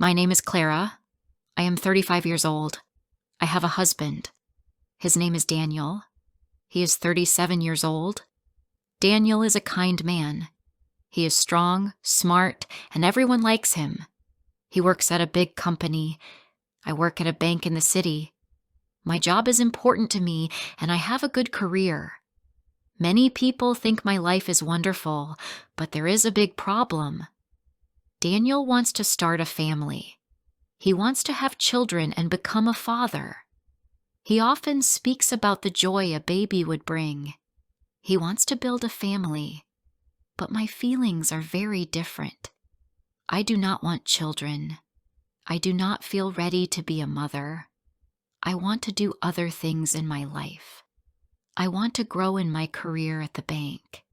My name is Clara. I am 35 years old. I have a husband. His name is Daniel. He is 37 years old. Daniel is a kind man. He is strong, smart, and everyone likes him. He works at a big company. I work at a bank in the city. My job is important to me, and I have a good career. Many people think my life is wonderful, but there is a big problem. Daniel wants to start a family. He wants to have children and become a father. He often speaks about the joy a baby would bring. He wants to build a family, but my feelings are very different. I do not want children. I do not feel ready to be a mother. I want to do other things in my life. I want to grow in my career at the bank.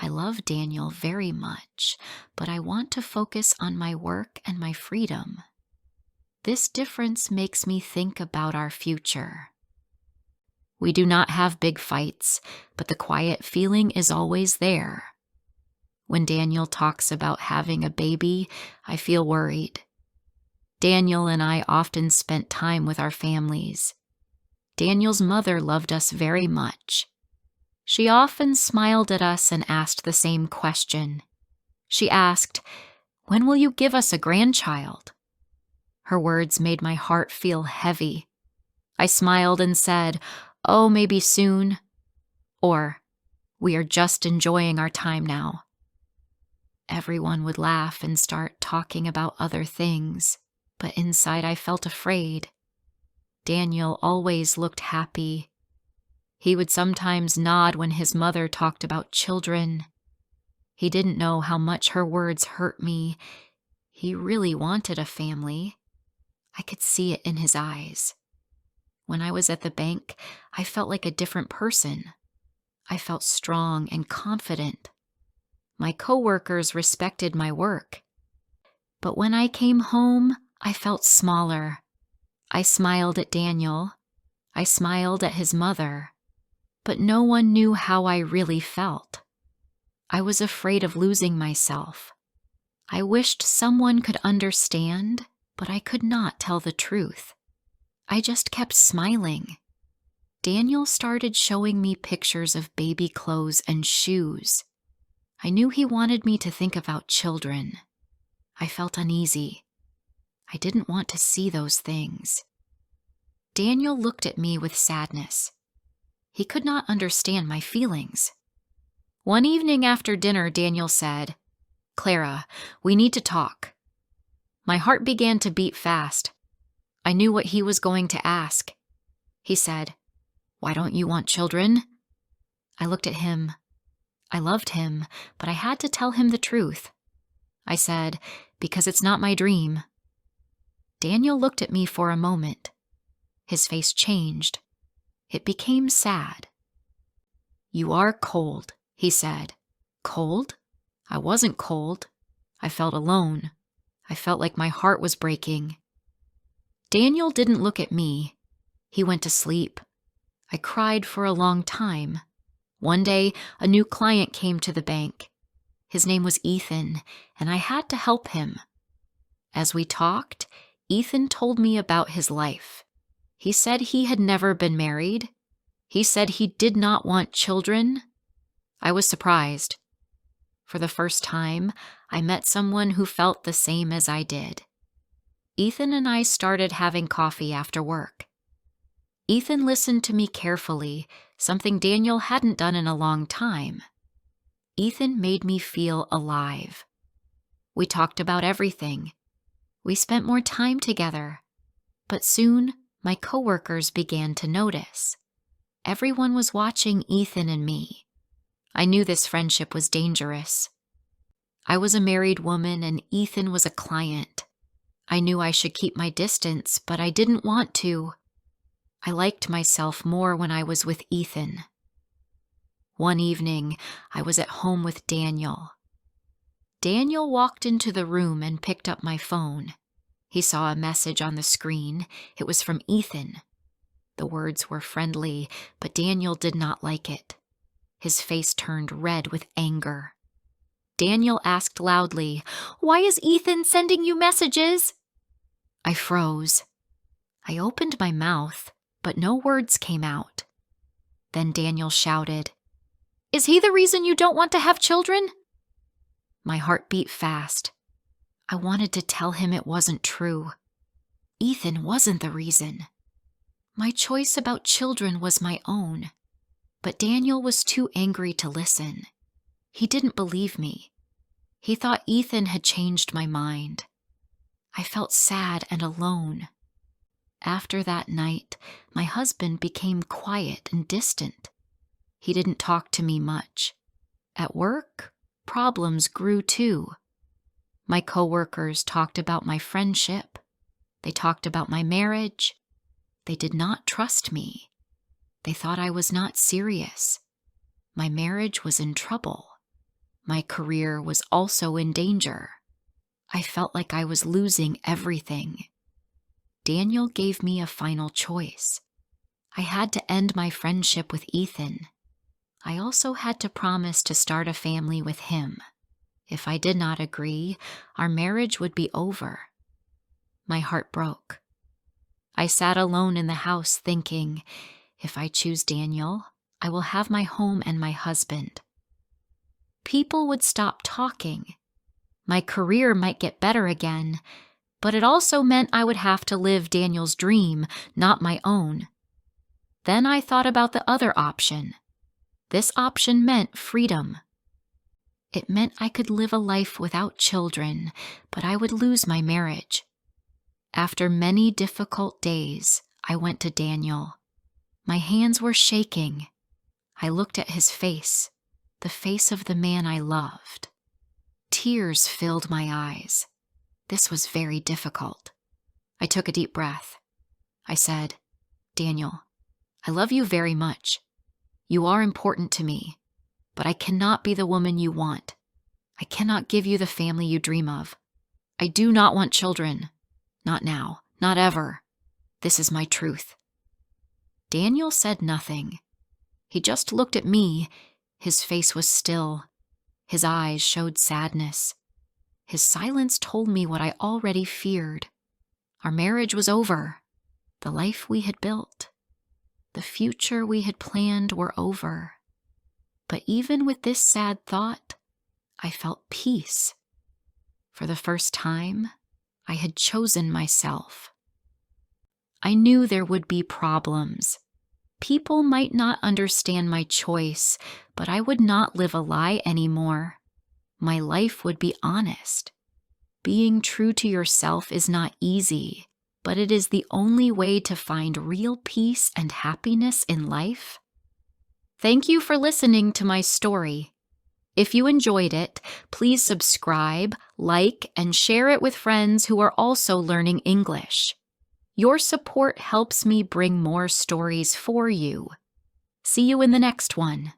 I love Daniel very much, but I want to focus on my work and my freedom. This difference makes me think about our future. We do not have big fights, but the quiet feeling is always there. When Daniel talks about having a baby, I feel worried. Daniel and I often spent time with our families. Daniel's mother loved us very much. She often smiled at us and asked the same question. She asked, "When will you give us a grandchild?" Her words made my heart feel heavy. I smiled and said, "Oh, maybe soon." Or, "We are just enjoying our time now." Everyone would laugh and start talking about other things, but inside I felt afraid. Daniel always looked happy. He would sometimes nod when his mother talked about children. He didn't know how much her words hurt me. He really wanted a family. I could see it in his eyes. When I was at the bank, I felt like a different person. I felt strong and confident. My coworkers respected my work. But when I came home, I felt smaller. I smiled at Daniel. I smiled at his mother. But no one knew how I really felt. I was afraid of losing myself. I wished someone could understand, but I could not tell the truth. I just kept smiling. Daniel started showing me pictures of baby clothes and shoes. I knew he wanted me to think about children. I felt uneasy. I didn't want to see those things. Daniel looked at me with sadness. He could not understand my feelings. One evening after dinner, Daniel said, "Clara, we need to talk." My heart began to beat fast. I knew what he was going to ask. He said, "Why don't you want children?" I looked at him. I loved him, but I had to tell him the truth. I said, "Because it's not my dream." Daniel looked at me for a moment. His face changed. It became sad. "You are cold," he said. Cold? I wasn't cold. I felt alone. I felt like my heart was breaking. Daniel didn't look at me. He went to sleep. I cried for a long time. One day, a new client came to the bank. His name was Ethan, and I had to help him. As we talked, Ethan told me about his life. He said he had never been married. He said he did not want children. I was surprised. For the first time, I met someone who felt the same as I did. Ethan and I started having coffee after work. Ethan listened to me carefully, something Daniel hadn't done in a long time. Ethan made me feel alive. We talked about everything. We spent more time together. But soon, my coworkers began to notice. Everyone was watching Ethan and me. I knew this friendship was dangerous. I was a married woman and Ethan was a client. I knew I should keep my distance, but I didn't want to. I liked myself more when I was with Ethan. One evening, I was at home with Daniel. Daniel walked into the room and picked up my phone. He saw a message on the screen. It was from Ethan. The words were friendly, but Daniel did not like it. His face turned red with anger. Daniel asked loudly, "Why is Ethan sending you messages?" I froze. I opened my mouth, but no words came out. Then Daniel shouted, "Is he the reason you don't want to have children?" My heart beat fast. I wanted to tell him it wasn't true. Ethan wasn't the reason. My choice about children was my own, but Daniel was too angry to listen. He didn't believe me. He thought Ethan had changed my mind. I felt sad and alone. After that night, my husband became quiet and distant. He didn't talk to me much. At work, problems grew too. My coworkers talked about my friendship. They talked about my marriage. They did not trust me. They thought I was not serious. My marriage was in trouble. My career was also in danger. I felt like I was losing everything. Daniel gave me a final choice. I had to end my friendship with Ethan. I also had to promise to start a family with him. If I did not agree, our marriage would be over. My heart broke. I sat alone in the house thinking, if I choose Daniel, I will have my home and my husband. People would stop talking. My career might get better again, but it also meant I would have to live Daniel's dream, not my own. Then I thought about the other option. This option meant freedom. It meant I could live a life without children, but I would lose my marriage. After many difficult days, I went to Daniel. My hands were shaking. I looked at his face, the face of the man I loved. Tears filled my eyes. This was very difficult. I took a deep breath. I said, "Daniel, I love you very much. You are important to me, but I cannot be the woman you want. I cannot give you the family you dream of. I do not want children. Not now, not ever. This is my truth." Daniel said nothing. He just looked at me. His face was still. His eyes showed sadness. His silence told me what I already feared. Our marriage was over. The life we had built, the future we had planned were over. But even with this sad thought, I felt peace. For the first time, I had chosen myself. I knew there would be problems. People might not understand my choice, but I would not live a lie anymore. My life would be honest. Being true to yourself is not easy, but it is the only way to find real peace and happiness in life. Thank you for listening to my story. If you enjoyed it, please subscribe, like, and share it with friends who are also learning English. Your support helps me bring more stories for you. See you in the next one.